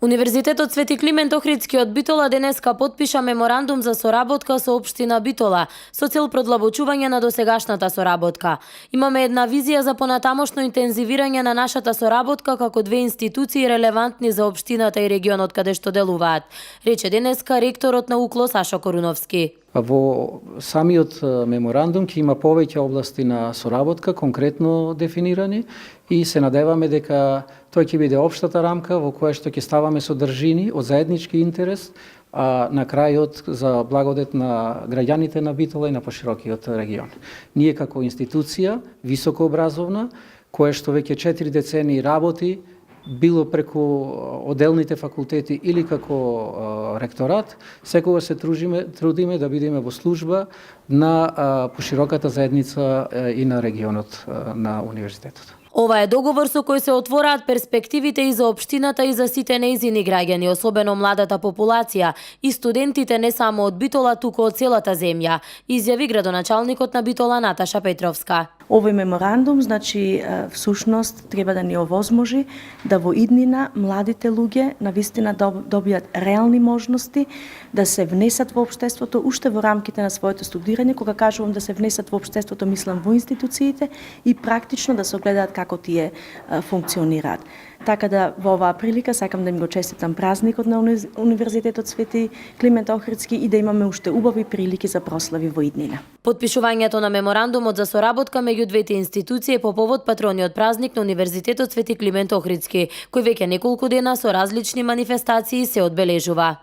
Универзитетот Свети Климент Охридски од Битола денеска потпиша меморандум за соработка со општина Битола со цел продлабочување на досегашната соработка. Имаме една визија за понатамошно интензивирање на нашата соработка како две институции релевантни за општината и регионот каде што делуваат, рече денеска ректорот на УКЛО Сашо Коруновски. Во самиот меморандум ќе има повеќе области на соработка конкретно дефинирани и се надеваме дека тој ќе биде општата рамка во која што ќе ставаме содржини од заеднички интерес, а на крајот за благодет на граѓаните на Битола и на поширокиот регион. Ние како институција високообразовна, која што веќе 4 децении работи, било преку одделните факултети или како ректорат, секогаш се трудиме да бидеме во служба на пошироката заедница и на регионот на универзитетот. Ова е договор со кој се отвораат перспективите и за општината и за сите нејзини граѓани, особено младата популација и студентите не само од Битола, туку од целата земја, изјави градоначалникот на Битола Наташа Петровска. Овој меморандум, всушност, треба да ни овозможи да во иднина младите луѓе навистина добијат реални можности да се внесат во општеството уште во рамките на своето студирање. Кога кажувам да се внесат во општеството, мислам во институциите и практично да се огледаат како тие функционираат. Така да во оваа прилика сакам да им го честитам празникот на Универзитетот Свети Климент Охридски и да имаме уште убави прилики за прослави во иднина. Подпишувањето на меморандумот за соработка меѓу двете институции по повод патрониот празник на Универзитетот Свети Климент Охридски, кој веќе неколку дена со различни манифестации се одбележува.